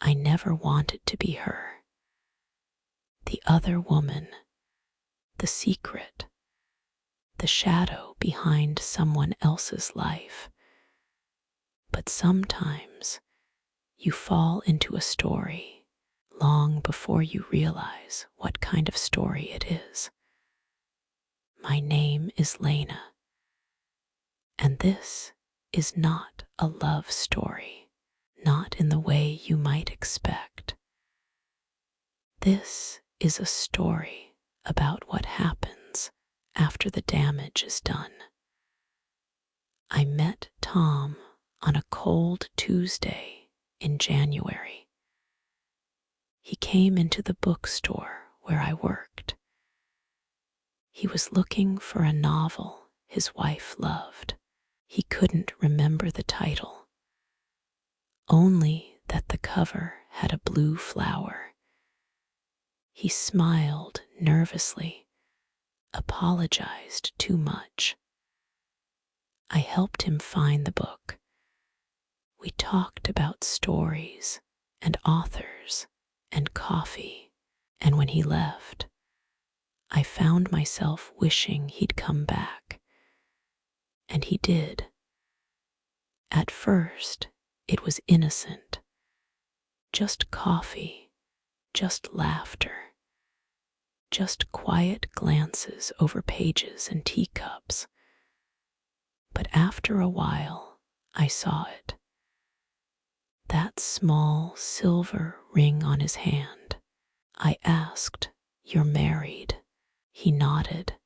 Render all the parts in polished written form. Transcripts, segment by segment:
I never wanted to be her. The other woman, the secret, the shadow behind someone else's life. But sometimes you fall into a story long before you realize what kind of story it is. My name is Lena, and this is not a love story, not in the way you might expect. This is a story about what happens after the damage is done. I met Tom on a cold Tuesday in January. He came into the bookstore where I worked. He was looking for a novel his wife loved. He couldn't remember the title, only that the cover had a blue flower. He smiled nervously, apologized too much. I helped him find the book. We talked about stories and authors and coffee, and when he left, I found myself wishing he'd come back. And he did. At first, it was innocent. Just coffee, just laughter, just quiet glances over pages and teacups. But after a while, I saw it. That small silver ring on his hand. I asked, "You're married?" He nodded,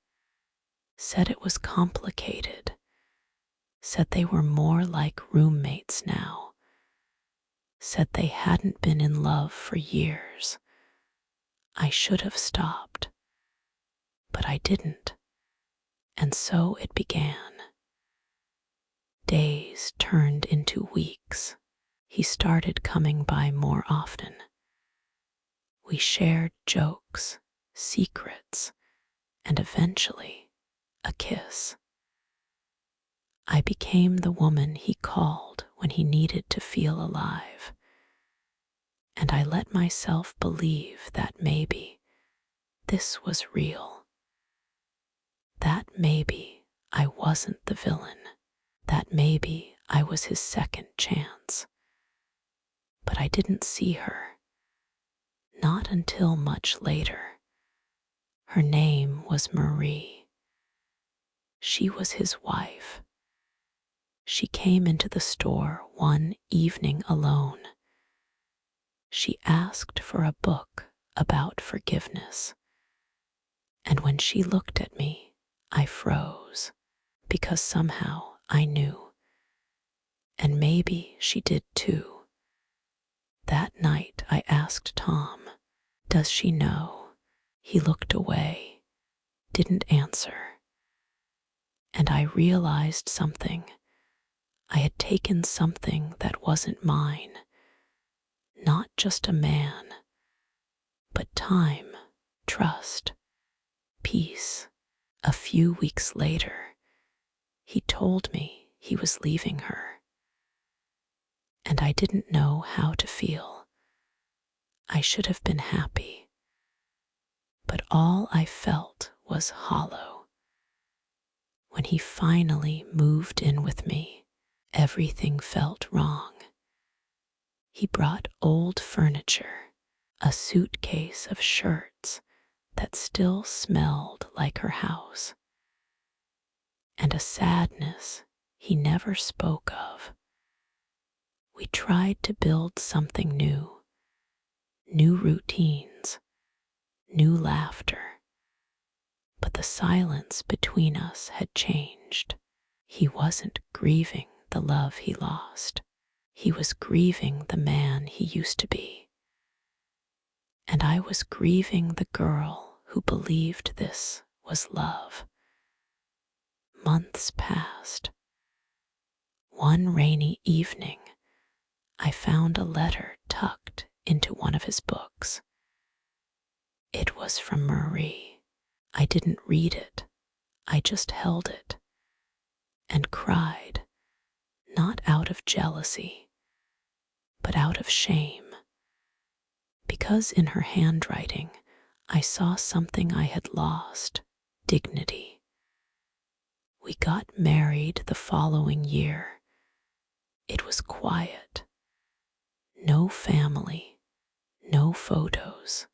said it was complicated, said they were more like roommates now, said they hadn't been in love for years. I should have stopped, but I didn't, and so it began. Days turned into weeks. He started coming by more often. We shared jokes, secrets, and eventually a kiss. I became the woman he called when he needed to feel alive, and I let myself believe that maybe this was real, that maybe I wasn't the villain, that maybe I was his second chance. But I didn't see her, not until much later. Her name was Marie. She was his wife. She came into the store one evening alone. She asked for a book about forgiveness. And when she looked at me, I froze, because somehow I knew. And maybe she did too. That night I asked Tom, "Does she know?" He looked away, didn't answer. And I realized something. I had taken something that wasn't mine, not just a man, but time, trust, peace. A few weeks later, he told me he was leaving her. And I didn't know how to feel. I should have been happy, but all I felt was hollow. When he finally moved in with me, everything felt wrong. He brought old furniture, a suitcase of shirts that still smelled like her house, and a sadness he never spoke of. We tried to build something new routines, new laughter, but the silence between us had changed. He wasn't grieving the love he lost. He was grieving the man he used to be. And I was grieving the girl who believed this was love. Months passed. One rainy evening, I found a letter tucked into one of his books. It was from Marie. I didn't read it. I just held it and cried, not out of jealousy, but out of shame. because in her handwriting I saw something I had lost: dignity. We got married the following year. It was quiet. No family, no photos,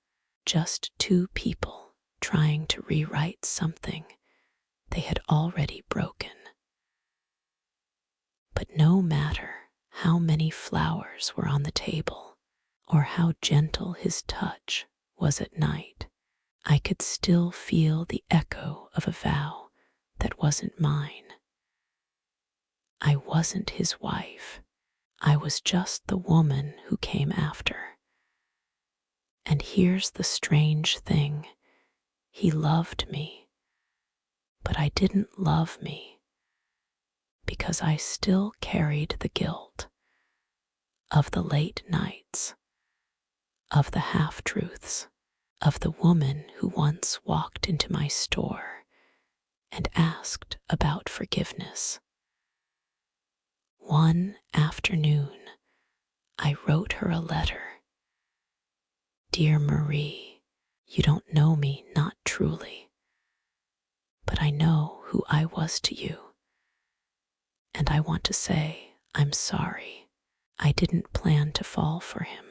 just two people trying to rewrite something they had already broken. But no matter how many flowers were on the table, or how gentle his touch was at night, I could still feel the echo of a vow that wasn't mine. I wasn't his wife. I was just the woman who came after. And here's the strange thing. He loved me, but I didn't love me, because I still carried the guilt of the late nights, of the half-truths, of the woman who once walked into my store and asked about forgiveness. One afternoon, I wrote her a letter. Dear Marie, you don't know me, not truly, but I know who I was to you. And I want to say I'm sorry. I didn't plan to fall for him.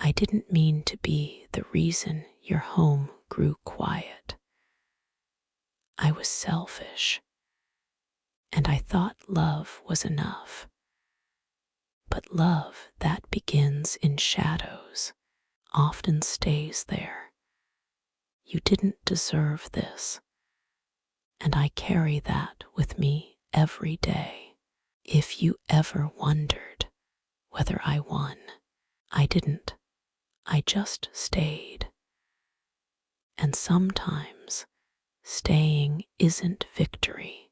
I didn't mean to be the reason your home grew quiet. I was selfish, and I thought love was enough. But love that begins in shadows often stays there. You didn't deserve this, and I carry that with me every day. If you ever wondered whether I won, I didn't. I just stayed. And sometimes staying isn't victory,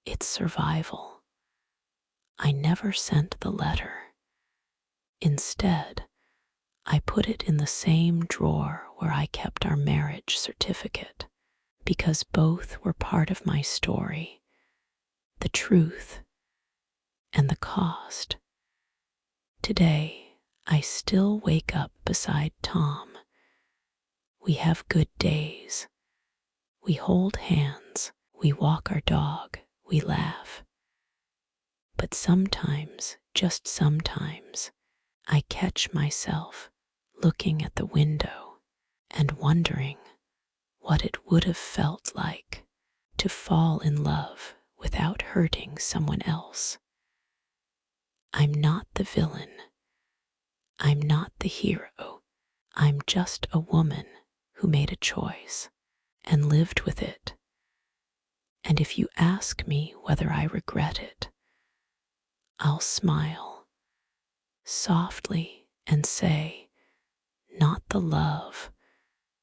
it's survival. I never sent the letter. Instead, I put it in the same drawer where I kept our marriage certificate, because both were part of my story, the truth and the cost. Today, I still wake up beside Tom. We have good days. We hold hands. We walk our dog. We laugh. But sometimes, just sometimes, I catch myself looking at the window and wondering what it would have felt like to fall in love without hurting someone else. I'm not the villain. I'm not the hero. I'm just a woman who made a choice and lived with it. And if you ask me whether I regret it, I'll smile softly and say, not the love,